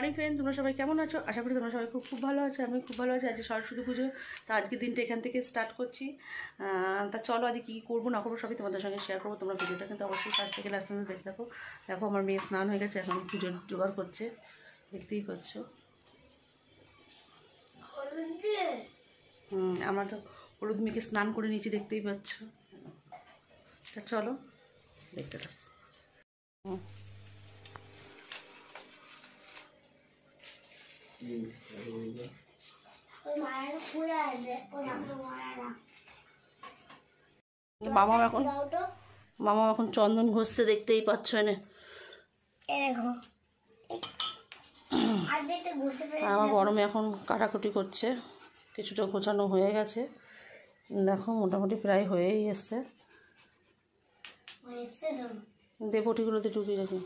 Morning friend, তোমরা সবাই কেমন আছো? আশা করি তোমরা সবাই খুব ভালো আছো। আমি খুব ভালো আছি। আজকে সরস্বতী পুজো, তা আজকের দিনটা এখান থেকে স্টার্ট করছি। তা চলো আজকে কী করবো না করবো সবই তোমাদের সঙ্গে শেয়ার করবো। তোমরা ভিডিওটা কিন্তু অবশ্যই কাছ থেকে লাস্ট পর্যন্ত দেখে থাকো। দেখো আমার মেয়ে স্নান হয়ে গেছে, এখন পুজোর জোগাড় করছে, দেখতেই পাচ্ছ। আমরা তো হলুদ মেখে স্নান করে নিয়েছি, দেখতেই পাচ্ছ। তা চলো দেখতে থাকো। মামা এখন চন্দন ঘষছে, দেখতেই পাচ্ছ। এনে আমার গরমে এখন কাটাকুটি করছে, কিছুটা গোছানো হয়ে গেছে। দেখো মোটামুটি প্রায় হয়েই এসছে। দেবটিগুলোতে ঢুকিয়ে রাখি।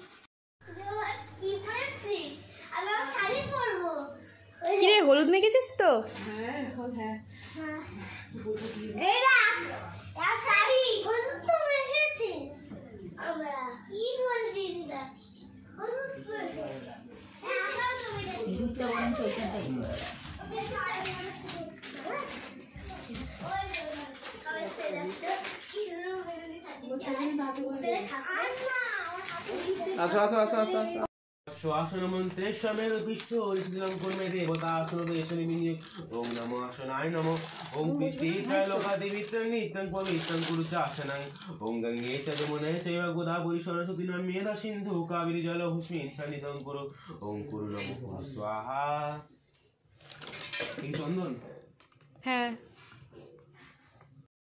কিরে হলুদ মেখেছিস তো? আসনমন্ত্রে সমের উৎকৃষ্ট হরিশ্রীরাম কর্মে দেবতা আসন দেশনে বিনিয়োগ। ওম নমো আসনায় নমো। ওম কৃষ্ণে ত্রৈলোকাদি বিত্রং নিত্যং পবিত্রং কুরু চ আসনং। ওম গঙ্গে চ যমুনে চৈব গোদাবরী সরস্বতী নর্মেদা সিন্ধু কাবেরী জলভূষ্মিনী সন্নিধং কুরু। ওম কুরু নমো স্বাহা। এই চন্দন? হ্যাঁ।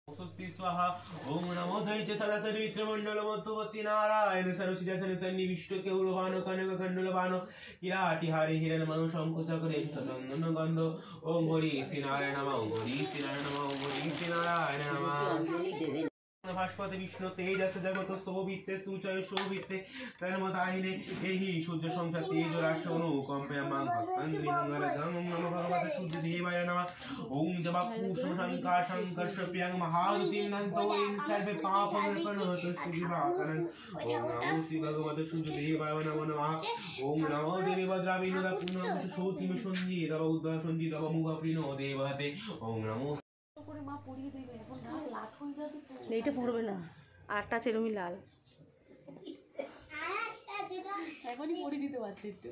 स्वस्ति स्वाहा। ओम नमो दैत्य सदासरि मित्रमंडल मत्तवती नारायण सरसिजासन सन्निविष्ट केउरवानो कनक खंडलवानो किराटी हारि हिरण्यमनु शंकुचक्रे सतंदन गंध। ओम हरि श्री नारायण नमः। ओम हरि श्री नारायण नमः। ओम हरि श्री नारायण नमः। भास्पति विष्णु तेजस जगत शोभिते सुचय शोभिते कर्मदाहिने एहि सूर्य संख्या तेज राष्ट्र अनुकंपे मां भक्तंद्रिहंगर गं। ओम नमो भगवते सूर्य देवाय नमः। ओम जबा कुसुम शंकर संकर्षप्यं महारुतिं नंतो इन सर्वे पापं विपणोतु दिवाकरं। ओम नमो श्री भगवते सूर्य देवाय नमः। ओम नमो देवी भद्रावि नमः। पुनः शोचिम सन्धि तव उद्धार सन्धि तव मुख प्रिनो देवते। ओम नमो এইটা পড়বে না, আটটা চেরুমি লাল এখনই পড়ে দিতে পারতি একটু।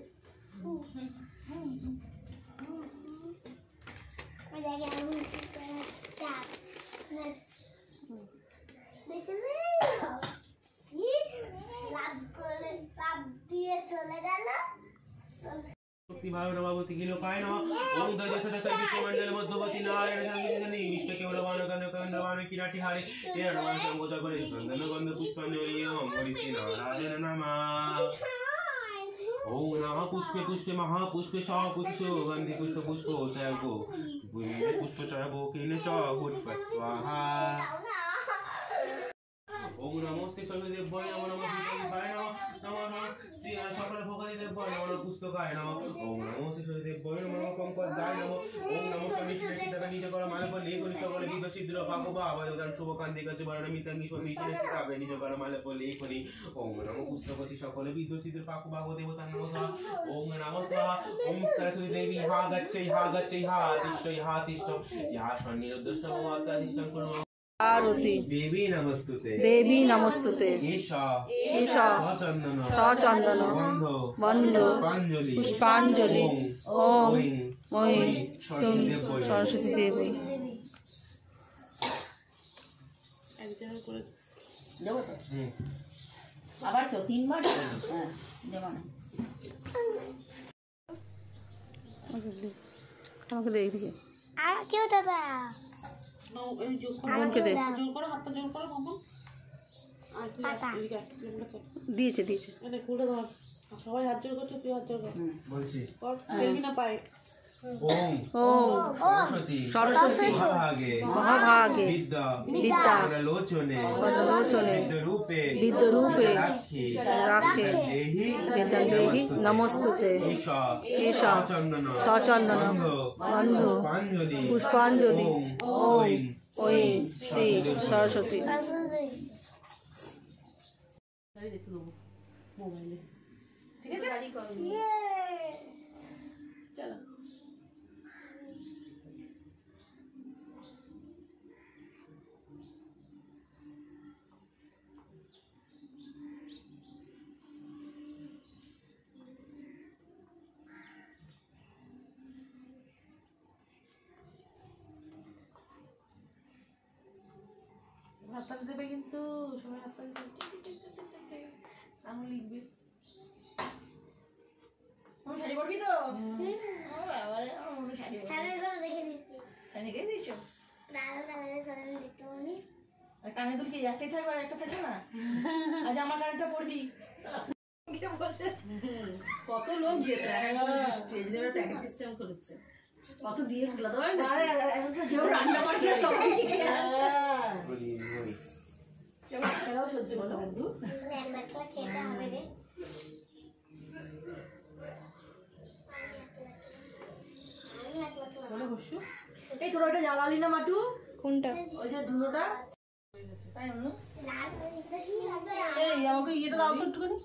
भगवती की लोकाय नमः। ओम दैत्य सदासरि विष्णुमंडल मध्ववती नारायण संकीर्तने इष्ट केवलवान कनकंडवान किराटी हारि हिरण्यमनु शंकुचक्रे सतंदन गंध पुष्पांजलि। ओम हरि श्री नारायण नमः। ओम नमः पुष्पे पुष्पे महापुष्पे सपुष्पो गंधि पुष्प पुष्पो चयगो पुष्प चयगो किने च पुष्प स्वाहा। ओम नमो श्री सर्वदेवाय नमो। नमो विष्णुदेवाय नमो। नमो नमः श्री सकल भगवतीदेवाय नमो। पुस्तकाय नमो। ओम नमो श्री सर्वदेवाय नमो। नमो पंकजाय नमो। ओम नमो कमिश्र सीता निज कर माल पर लेखनि सकल विद सिद्ध पाप बाबा देवतान शुभ कांति गज वर्ण मितांगी स्वामी श्री सीता निज कर माल पर लेखनि। ओम नमो पुस्तक सकल विद सिद्ध पाप बाबा देवतान नमः। ओम नमो स्वाहा। ओम सरस्वती देवी हा गच्छै हा तिष्ठ या सन्निरुद्धष्ट माता तिष्ठं कुरु। आरती देवी नमस्तुते। देवी नमस्तुते। ईशा सचंदन बंधो पुष्पांजलि। ओम ओम सरस्वती देवी। আবার তো তিনবার হ্যাঁ দেবো না। আমাকে দে এইদিকে। আর কেউ দেবে? বোনকে দে। দিয়েছে দিয়েছে। সবাই হাত জোর করছো, তুই হাত জোর কর। বলছি না পায়। ओम सरस्वती महाभागे विद्या लोचने विद्रूपे राखे देहि नमस्तुते। ईशा सचंदन बंधु पुष्पांजलि। ओम ओम श्री सरस्वती। ঠিক আছে। চলো হাততালি দেবে কিন্তু সবাই হাততালি দেবে আঙুল লিখবে তোমার শাড়ি পরবি তো ও বাবা রে, আমার শাড়ি পরবি। রেখে দিয়েছো? আর কানে দুল কি একটাই থাকবে আর একটা থাকবে না? আজ আমার কানেরটা পরবি। গিয়ে বসে। কত লোক যেতে স্টেজ লেভেল প্যাকেট সিস্টেম করেছে, কত দিয়ে খোলা দেওয়া না আরে, এখন তো কেউ রান্না করে না, সবাই খেয়ে আসে। বলি বলি কেউ সেটাও সহ্য করতে বন্ধু। বলো বসু, এই তোরা ওটা জ্বালালি না মাটু? কোনটা ওই যে ধুলোটা। তাই না? এই আমাকে ইয়েটা দাও তো একটুখানি।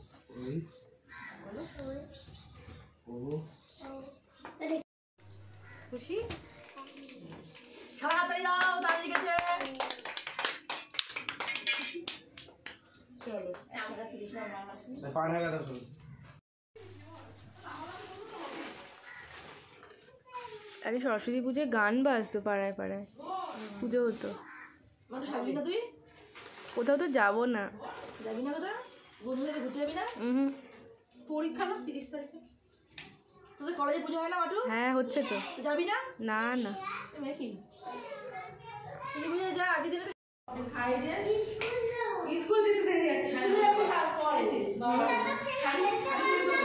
খুশি? সবাই হাততালি দাও, তাড়াতাড়ি গেছে। চলো এই আমাকে তিরিশ না মামা। পার হয়ে গেল শুন আরে সরস্বতী পুজোয় গান বাজতো পাড়ায় পাড়ায়, পুজো হতো। মাটু সাজবি না তুই? কোথাও তো যাবো না। যাবি না কোথাও? বন্ধুদের ঘুরতে যাবি না? পরীক্ষা না 30 তারিখে। তোদের কলেজে পুজো হয় না মাটু? হ্যাঁ হচ্ছে তো। তো যাবি না? না না এ মেয়ে কি? তুই পুজো যা, আজকে দিনে স্কুল যেতে দেরি আছে। স্কুলে যাবি পরে শেষ। ও তাহলে খাবে না?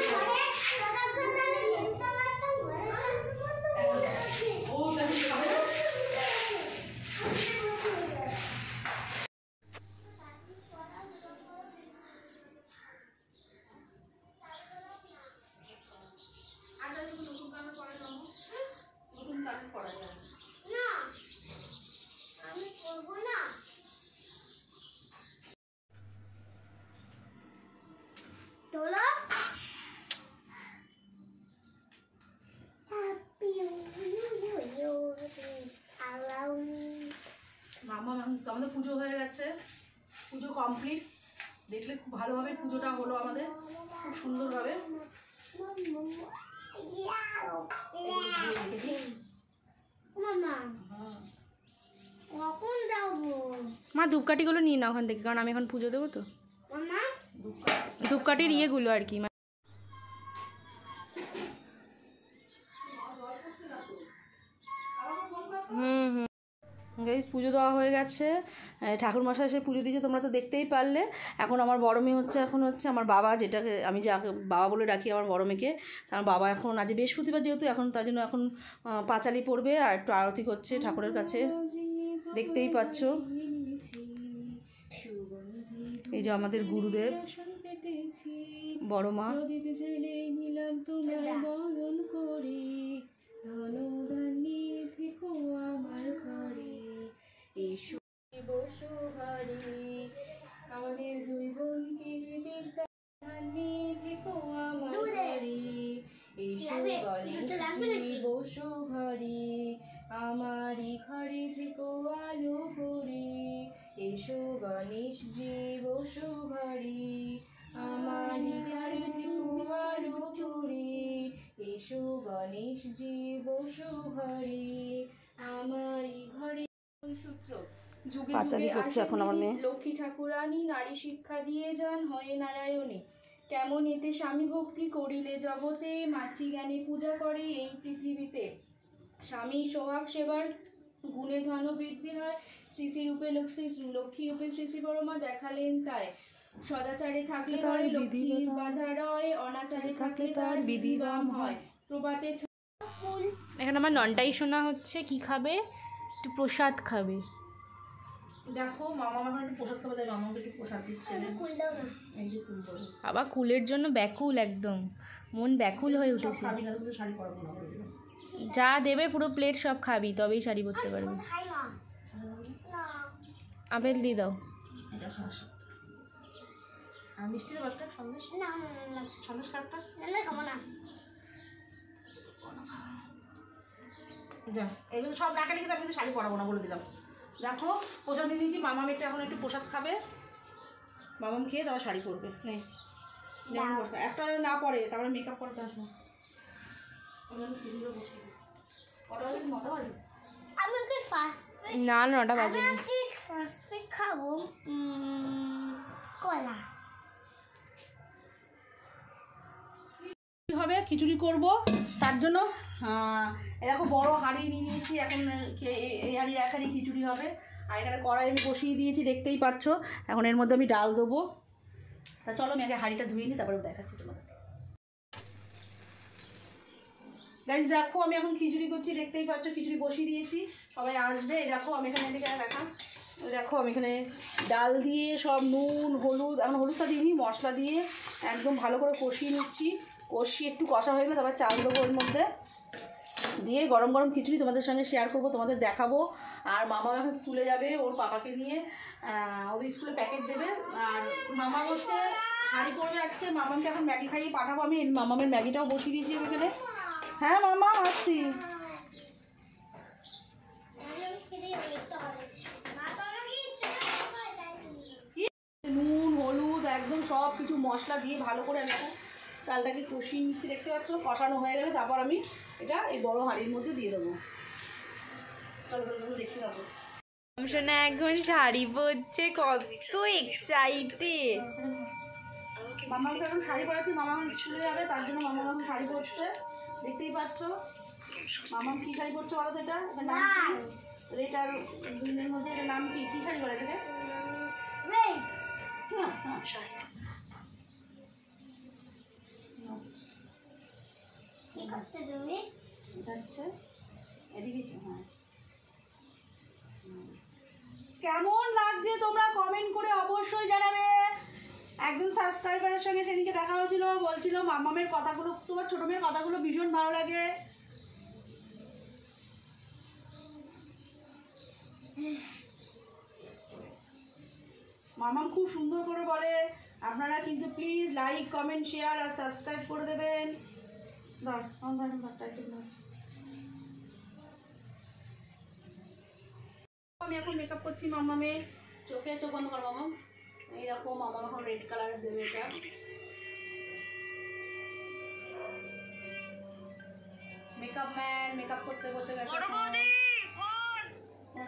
নতুন কারণ পড়া যাবে মামা আমাদের পুজো হয়ে গেছে, পুজো কমপ্লিট। দেখলে খুব ভালোভাবে পুজোটা হলো আমাদের, খুব সুন্দরভাবে। মা ধূপকাঠিগুলো নিয়ে না ওখান থেকে, কারণ আমি এখন পুজো দেবো তো। ধূপকাঠির ইয়েগুলো আর কি। গাইস পুজো দেওয়া হয়ে গেছে, ঠাকুরমশাই এসে পুজো দিয়েছে, তোমরা তো দেখতেই পারলে। এখন আমার বড় মেয়ে হচ্ছে, এখন হচ্ছে আমার বাবা, যেটাকে আমি যাকে বাবা বলে ডাকি আমার বড় মেয়েকে। আমার বাবা এখন আজ বৃহস্পতিবার যেহেতু, এখন তার জন্য এখন পাঁচালি পড়বে আর একটু আরতি করছে ঠাকুরের কাছে, দেখতেই পাচ্ছ। এই যে আমাদের গুরুদেব বড় মা। আমাদের দুই বোনকে বিদ্যা থেকো আমার ঘরে, এসো গণেশজি বসো ঘরে, আমারই ঘরে থেকো আলো করে, এসো গণেশজি বসো ঘরে, আমারই ঘরে থেকো আলো করে, এসো গণেশজি বসো ঘরে, আমারই ঘরে। সূত্র যুগে পাঁচালি যুগে করছে এখন আমার মেয়ে। লক্ষ্মী ঠাকুরানী নারী শিক্ষা দিয়ে যান হয়ে নারায়ণে, কেমন এতে স্বামী ভক্তি করিলে জগতে, মাতৃজ্ঞানে পূজা করে এই পৃথিবীতে, স্বামী সোহাগ সেবার গুণে ধন বৃদ্ধি হয়, শ্রী শ্রী রূপে লক্ষ্মী রূপে শ্রী শ্রী বড়মা দেখালেন তাই, সদাচারে থাকলে ধরে লক্ষ্মী বাধা রয়, অনাচারে থাকলে তার বিধিবাম হয়, প্রভাতে। এখন আমার ননটাই শোনা হচ্ছে, কি খাবে? একটু প্রসাদ খাবে। দেখো মামা আমার একটু প্রসাদ খাবে, তাই মামাকে একটু প্রসাদ দিচ্ছে। এই যে ফুল দেবো। বাবা কুলের জন্য ব্যাকুল, একদম মন ব্যাকুল হয়ে উঠেছে। খাবি না তো শাড়ি পরাবো না বলে দিলাম। যা দেবে পুরো প্লেট সব খাবি, তবেই শাড়ি পরতে পারবি। আপেল দিয়ে দাও। এটা খাস। আর মিষ্টি দেবো একটা, সন্দেশ। সন্দেশ কাটটা। যা এগুলো সব না খেলে কিন্তু আমি কিন্তু শাড়ি পরাবো না বলে দিলাম। দেখো প্রসাদ নিয়ে নিয়েছি, মামাম একটু এখন একটু প্রসাদ খাবে, মামাম খেয়ে তারপর শাড়ি পরবে। নেই একটা না পরে তারপরে মেকআপ করতে আসবো। কটা বাজে? 9টা বাজে। আমি ওকে ফার্স্ট না 9টা বাজে আমি ওকে ফার্স্ট খাবো কলা। কি হবে খিচুড়ি করব, তার জন্য এরকম বড় হাঁড়ি নিয়ে নিয়েছি। এখন এই হাঁড়ির এক হাঁড়ি খিচুড়ি হবে। আর এখানে কড়াই আমি বসিয়ে দিয়েছি, দেখতেই পাচ্ছ। এখন এর মধ্যে আমি ডাল দেবো। তা চলো আমি আগে হাঁড়িটা ধুয়ে নিই, তারপরে দেখাচ্ছি তোমাদের। গাইজ দেখো আমি এখন খিচুড়ি করছি, দেখতেই পাচ্ছ খিচুড়ি বসিয়ে দিয়েছি, সবাই আসবে। এই দেখো আমি এখানে এদিকে দেখা, দেখো আমি এখানে ডাল দিয়ে সব নুন হলুদ, এখন হলুদটা দিইনি, মশলা দিয়ে একদম ভালো করে কষিয়ে নিচ্ছি। কষিয়ে একটু কষা হয়ে গেলে তারপর চাল দেবো ওর মধ্যে দিয়ে, গরম গরম খিচুড়ি তোমাদের সঙ্গে শেয়ার করবো, তোমাদের দেখাবো। আর মামা এখন স্কুলে যাবে ওর পাপাকে নিয়ে, ওদের স্কুলে প্যাকেট দেবে। আর মামা হচ্ছে শাড়ি পরবে আজকে, মামাকে এখন ম্যাগি খাইয়ে পাঠাবো আমি। মামামের ম্যাগিটাও বসিয়ে দিয়েছি এখানে। হ্যাঁ মামা আসছি। নুন হলুদ একদম সব কিছু মশলা দিয়ে ভালো করে আমি এখন চালটাকে কষিয়ে নিচ্ছি, দেখতে পাচ্ছ। কষানো হয়ে গেলে তারপর আমি এটা এই বড় হাঁড়ির মধ্যে দিয়ে দেবো। চলো চলো দেখতে যাবো। শোনা এখন শাড়ি পরছে, কত এক্সাইটেড। মামাকে এখন শাড়ি পরাচ্ছি, মামা স্কুলে যাবে তার জন্য মামা এখন শাড়ি পরছে, দেখতেই পাচ্ছ। মামা কি শাড়ি পরছে বলো তো? এটা নাম কি? এটার দুইনের মধ্যে এটার নাম কি? কি শাড়ি বলে এটাকে? হ্যাঁ হ্যাঁ কি করছো তুমি? এটা হচ্ছে এদিকে। হ্যাঁ কেমন লাগছে তোমরা কমেন্ট করে অবশ্যই জানাবে। একজন সাবস্ক্রাইবারের সঙ্গে সেদিনকে দেখা হয়েছিল, বলছিল মামামের কথাগুলো, তোমার ছোট মেয়ের কথাগুলো ভীষণ ভালো লাগে। মামাম খুব সুন্দর করে বলে। আপনারা কিন্তু প্লিজ লাইক কমেন্ট শেয়ার আর সাবস্ক্রাইব করে দেবেন। আমি এখন মেকআপ করছি মামামের। চোখে চোখ বন্ধ কর মামাম। এইরকম মামাম এখন রেড কালারের দেবে এটা। মেকআপ ম্যান মেকআপ করতে বসে গেছে।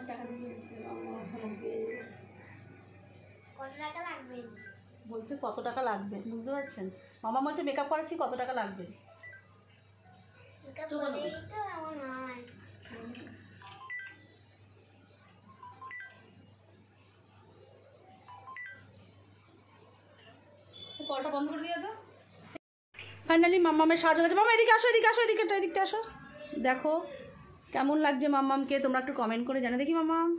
টাকা দিয়ে দিচ্ছে মামাকে। কত টাকা লাগবে? বলছে কত টাকা লাগবে, বুঝতে পারছেন? মামা বলছে মেকআপ করাচ্ছি, কত টাকা লাগবে? তো আমার নয়। কলটা বন্ধ করে দিয়ে দাও। ফাইনালি মাম্মামের সাজ হয়ে গেছে। মামা এদিকে আসো, এদিকে আসো, এদিকে এদিকটা আসো। দেখো কেমন লাগছে মাম্মামকে, তোমরা একটু কমেন্ট করে জানা দেখি। মাম্মাম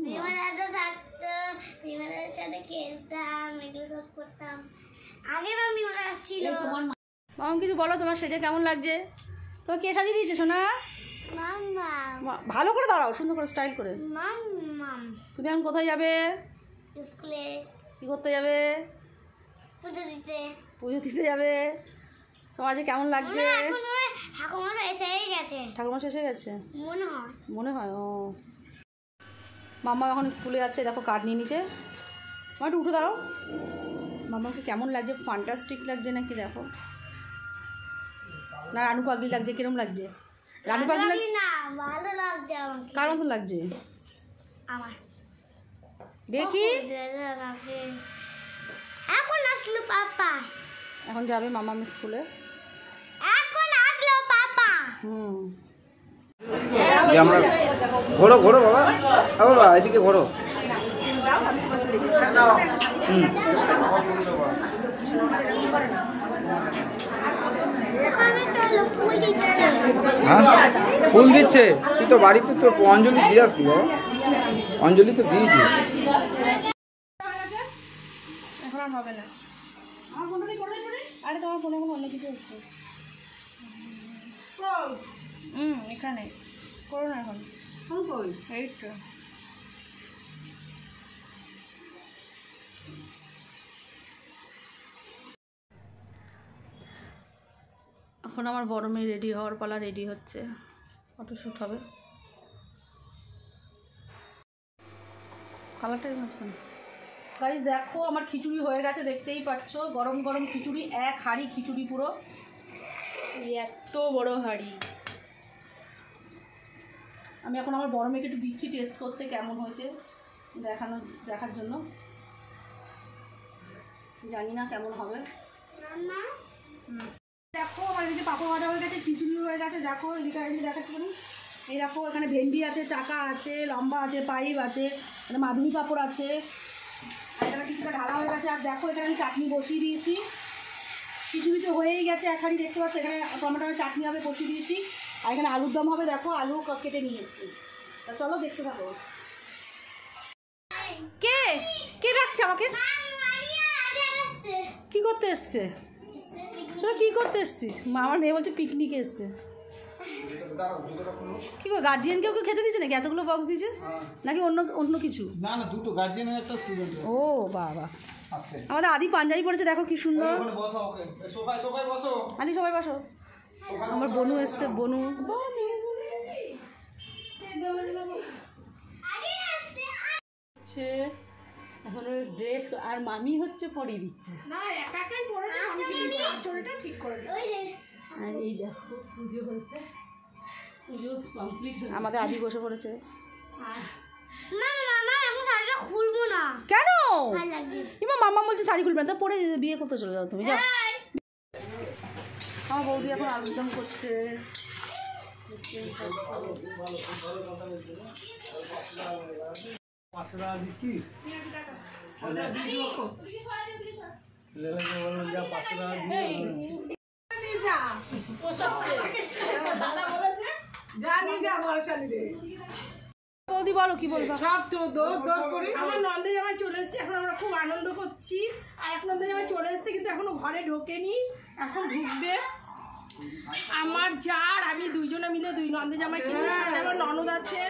বিমানটা থাকতো, বিমানের সাথে খেলতাম, এগুলো সব করতাম। আগের আমি ওরা ছিল। মামাম কিছু বলো, তোমার সেজে কেমন লাগছে? তোমার কে সাজিয়ে দিয়েছে সোনা? মাম্মা ভালো করে দাঁড়াও, সুন্দর করে স্টাইল করে। মাম্মাম তুমি এখন কোথায় যাবে? স্কুলে কি করতে যাবে? পুজো দিতে। পুজো দিতে যাবে। তোমার যে কেমন লাগছে? এখন ঠাকুমা এসেই গেছে। ঠাকুমা এসে গেছে মনে হয়। মনে হয়। ও মাম্মা এখন স্কুলে যাচ্ছে, দেখো কার্ড নিয়ে নিচে। মা একটু উঠে দাঁড়াও। মাম্মাকে কেমন লাগছে? ফ্যান্টাস্টিক লাগছে নাকি? দেখো না রানু পাগলি লাগছে? কিরম লাগছে? রানু পাগলি না ভালো লাগছে আমাকে। কার মতন লাগছে? আমার দেখি। এখন আসলো পাপা। এখন যাবে মামা স্কুলে। এখন আসলো পাপা। আমরা ঘোরো ঘোরো বাবা, বাবা এদিকে ঘোরো। হ্যাঁ ফুল দিচ্ছে। তুই তো বাড়িতে তো অঞ্জলি দিয়ে আসবি বাবা, অঞ্জলি তো দিয়েছিস। এখন আর হবে না। আমার ফোনটা দিয়ে করে দিই। আরে তোমার ফোনে এখন অন্য কিছু হচ্ছে। এখানে করো না এখন। কই এই তো এখন আমার বড় মেয়ে রেডি হওয়ার পালা, রেডি হচ্ছে, ফটোশ্যুট হবে। কালারটাই মাঝখানে। গাইস দেখো আমার খিচুড়ি হয়ে গেছে, দেখতেই পাচ্ছ, গরম গরম খিচুড়ি, এক হাঁড়ি খিচুড়ি পুরো, এই এত বড় হাঁড়ি। আমি এখন আমার বড় মেয়েকে একটু দিচ্ছি টেস্ট করতে কেমন হয়েছে, দেখার জন্য। জানি না কেমন হবে। দেখো আমার এদিকে পাঁপড় ভাজা হয়ে গেছে, খিচুড়ি হয়ে গেছে, দেখো এদিকে দেখাচ্ছি তুমি। এই দেখো এখানে ভেন্ডি আছে, চাকা আছে, লম্বা আছে, পাইপ আছে, মানে মাধুরী পাঁপড় আছে, আর এখানে কিছুটা ঢালা হয়ে গেছে। আর দেখো এখানে আমি চাটনি বসিয়ে দিয়েছি, খিচুড়ি তো হয়েই গেছে এক হাঁড়ি, দেখতে পাচ্ছ। এখানে টমেটোর চাটনি হবে, বসিয়ে দিয়েছি। আর এখানে আলুর দম হবে, দেখো আলু কেটে নিয়েছি। তা চলো দেখতে থাকো। কে কে ডাকছে আমাকে? কি করতে এসছে? চলো কি করতে এসছিস? আমার মেয়ে বলছে পিকনিকে এসছে। কি গো গার্জিয়ানকেও কেউ খেতে দিয়েছে নাকি? এতগুলো বক্স দিয়েছে নাকি অন্য অন্য কিছু? না না, দুটো গার্জিয়ান আর একটা স্টুডেন্ট। ও বাবা, আমাদের আদি পাঞ্জাবি পড়েছে, দেখো কি সুন্দর। বসো, ওকে সোফায় সোফায় বসো। আদি সবাই বসো। আমার বনু এসছে, বনু। এখন ড্রেস আর মামি হচ্ছে পরিয়ে দিচ্ছে। না একা একাই পড়েছে, আমি চুলটা ঠিক করে দিই। আর এই দেখো পুজো হচ্ছে, পুজো কমপ্লিট। আমাদের আদি বসে পড়েছে। খুলবো না কেন? ভালো লাগছে। এবার মাম্মা বলছে শাড়ি খুলবে না, তা পরে বিয়ে করতে চলে যাও তুমি, যাও। আমার বৌদি এখন আলুদম করছে। বৌদি বলো কি বলবো? সব তো দৌড় দৌড় করে আমার নন্দে জামাই চলে এসেছে, এখন আমরা খুব আনন্দ করছি। আর এক নন্দে জামাই চলে এসেছে, কিন্তু এখনো ঘরে ঢোকেনি, এখন ঢুকবে। আমার জার আমি দুইজনে মিলে দুই নন্দে জামাই কিনে, সাথে আমার ননদ আছে।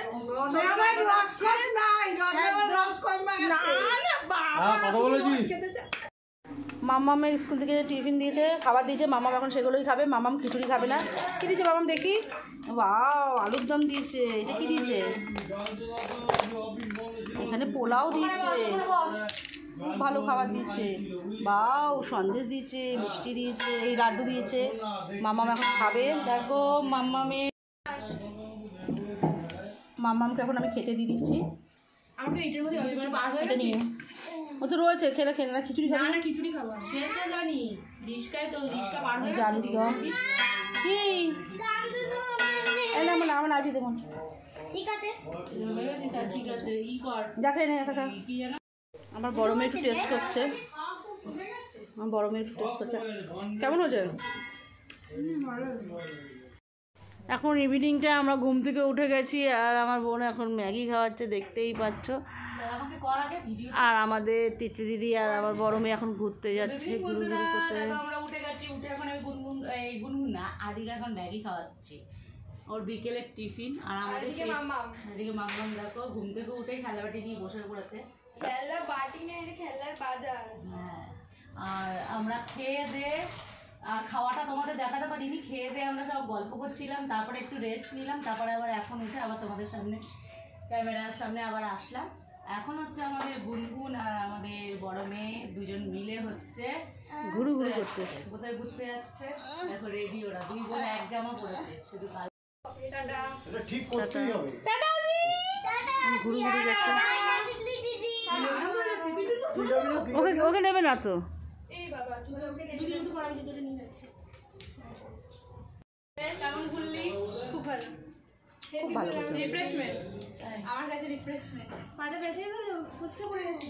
মাম্মামের স্কুল থেকে টিফিন দিয়েছে, খাবার দিয়েছে, মামাম এখন সেগুলোই খাবে। মামাম খিচুড়ি খাবে না। কী দিয়েছে মামাম দেখি? বাও, আলুর দম দিয়েছে। এটা কি দিয়েছে? এখানে পোলাও দিয়েছে, খুব ভালো খাবার দিয়েছে। বাও, সন্দেশ দিয়েছে, মিষ্টি দিয়েছে, এই লাড্ডু দিয়েছে। মামাম এখন খাবে। দেখো মাম্মামকে এখন আমি খেতে দিয়ে দিচ্ছি। আমাকে এটার মধ্যে অল্প বার হয়ে এটা গেছে। নিয়ে ও তো রয়েছে, খেলে না খিচুড়ি খাবে না খিচুড়ি খাবো সে তো জানি, রিস্কায় তো রিস্কা বার হয়ে জানি তো গেছে। কি এই না মানে আমার আইডি দেখুন। ঠিক আছে, হয়ে গেছে তা ঠিক আছে, ই কর দেখে নে দেখা। কি যেন আমার বড় মেয়ে একটু টেস্ট করছে। আমার বড় মেয়ে একটু টেস্ট করছে, কেমন হয়েছে? এখন ইভিনিংটা আমরা ঘুম থেকে উঠে গেছি, আর আমার বোন এখন ম্যাগি খাওয়াচ্ছে, দেখতেই পাচ্ছ। আর আমাদের তিতলি দিদি আর আমার বড় মেয়ে এখন ঘুরতে যাচ্ছে, ঘুরু করতে। আমরা উঠে গেছি, উঠে এখন গুনগুন না আদিকে এখন ম্যাগি খাওয়াচ্ছি, ওর বিকেলের টিফিন। আর আমাদের এদিকে মাম্মাম দেখো ঘুম থেকে উঠে খেলা বাটি নিয়ে বসে পড়েছে। খেলা বাটি না, এটা খেলার বাজার। হ্যাঁ, আর আমরা খেয়ে দে, আর খাওয়াটা তোমাদের দেখাতে পারিনি, খেয়ে দিয়ে আমরা সব গল্প করছিলাম, তারপরে একটু রেস্ট নিলাম, তারপরে আবার এখন উঠে আবার তোমাদের সামনে ক্যামেরার সামনে আবার আসলাম। এখন হচ্ছে আমাদের গুনগুন আর আমাদের বড় মেয়ে দুজন মিলে হচ্ছে ঘুরু করতে। কোথায় ঘুরতে যাচ্ছে দেখো, রেডি ওরা দুই বোন এক জামা পরেছে, শুধু ঠিক করতেই হবে। ঘুরু যাচ্ছে। দিদি ওকে নেবে না তো? এই বাবা জুতোকে দুটো জুতো পরা, আমি জুতোটা নিয়ে যাচ্ছি। কেমন ঘুরলি? খুব ভালো, খুব ভালো করছে। রিফ্রেশমেন্ট আমার কাছে, রিফ্রেশমেন্ট। মাথা ব্যথা হয়ে গেল, ফুচকা পড়ে গেছে।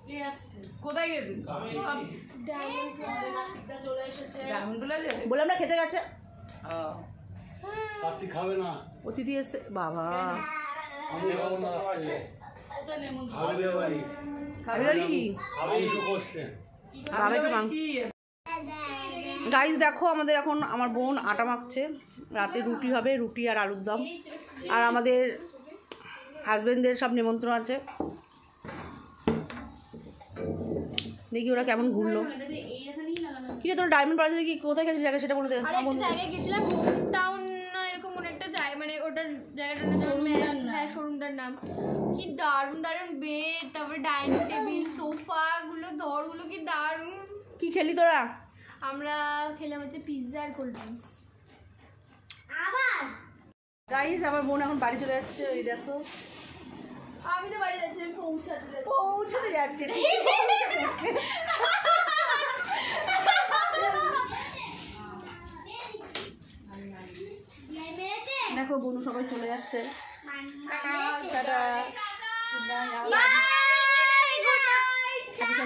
কে আসছে? কোথায় গেছি? ডাক্তার চলে এসেছে। বলে আমরা খেতে গেছে, কার্তিক খাবে না, অতিথি এসছে। বাবা আমি খাবো না। ওটা নেমন খাবে বাড়ি, খাবে আর কি? মাংস করছে। বাবা একটু মাংস। গাইস দেখো আমাদের এখন আমার বোন আটা মাখছে, রাতে রুটি হবে, রুটি আর আলুর দম। আর আমাদের হাজবেন্ডদের সব নিমন্ত্রণ আছে, দেখি ওরা কেমন ঘুরলো। এইখানেই লাগানো। কি রে তোর ডায়মন্ড প্লাজাতে কি কোথায় গেছিস জায়গা সেটা বলে দে আর একটা জায়গায় গেছিলাম হোম টাউন না এরকম কোনো একটা জায়গা, মানে ওটার জায়গাটার নাম হ্যাঁ শোরুমটার নাম। কি দারুণ দারুণ বেড, তারপরে ডাইনিং টেবিল, সোফা গুলো, ধরগুলো কি দারুণ। কি খেলি তোরা? আমরা খেলাম হচ্ছে পিৎজা আর কোল্ড ড্রিঙ্কস। আবার গাইস আমার বোন এখন বাড়ি চলে যাচ্ছে, ওই দেখো আমি তো বাড়ি যাচ্ছি, আমি পৌঁছাতে যাচ্ছি। পৌঁছতে যাচ্ছে। মেরেছে দেখো বোন সবাই চলে যাচ্ছে। টাটা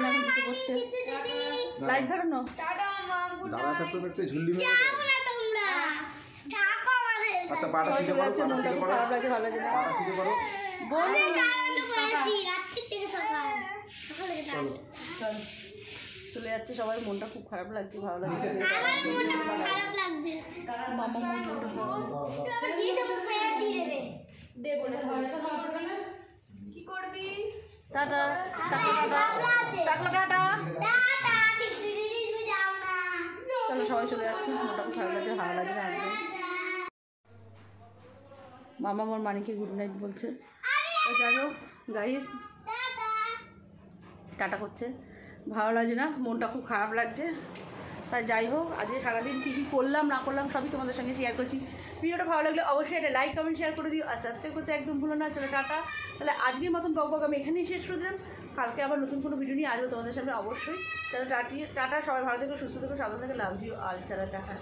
এখন দিতে বসছে। লাইট ধরো না। টাটা মাম, গুড দাদা নাইট। তো একটা ঝুলি মেরে তোমরা থাকো আমাদের আচ্ছা পাটা সবাই শিখে চলে পড়ো, যাচ্ছে, পাটা মনটা শিখে খুব পড়ো, খারাপ লাগছে, ভালো লাগছে না। পাটা শিখে পড়ো। বোন রাত্রি থেকে সকাল সকাল থেকে চলো চল চলে যাচ্ছে সবাই, মনটা খুব খারাপ লাগছে, ভালো লাগছে। আমার মনটা খুব খারাপ লাগছে। মামা মনটা দিয়ে দেবো, ফেরত দিয়ে দেবে। দে বলে কি করবি? টাটা টাটা বাবলা আছে। Tata tata. টাটা, দিদি তুমি যাও না। চলো সবাই চলে যাচ্ছে, মনটা খুব খারাপ লাগছে, ভালো লাগছে না একদম। মামা আমার মানিকে গুড নাইট বলছে। তো যাই হোক গাইস টাটা। টাটা করছে, ভালো লাগছে না, মনটা খুব খারাপ লাগছে। তাই যাই হোক আজকে সারাদিন কী কী করলাম না করলাম সবই তোমাদের সঙ্গে শেয়ার করছি। ভিডিওটা ভালো লাগলে অবশ্যই একটা লাইক কমেন্ট শেয়ার করে দিও, আর সাবস্ক্রাইব করতে একদম ভুলো না। চলো টাটা, তাহলে আজকের মতন বক আমি এখানেই শেষ করে দিলাম। কালকে আবার নতুন কোনো ভিডিও নিয়ে আসবো তোমাদের সামনে অবশ্যই। চলো টাটা, সবাই ভালো থেকো, সুস্থ থেকো, সাবধান থেকো, লাভ ইউ আর চলো টাটা।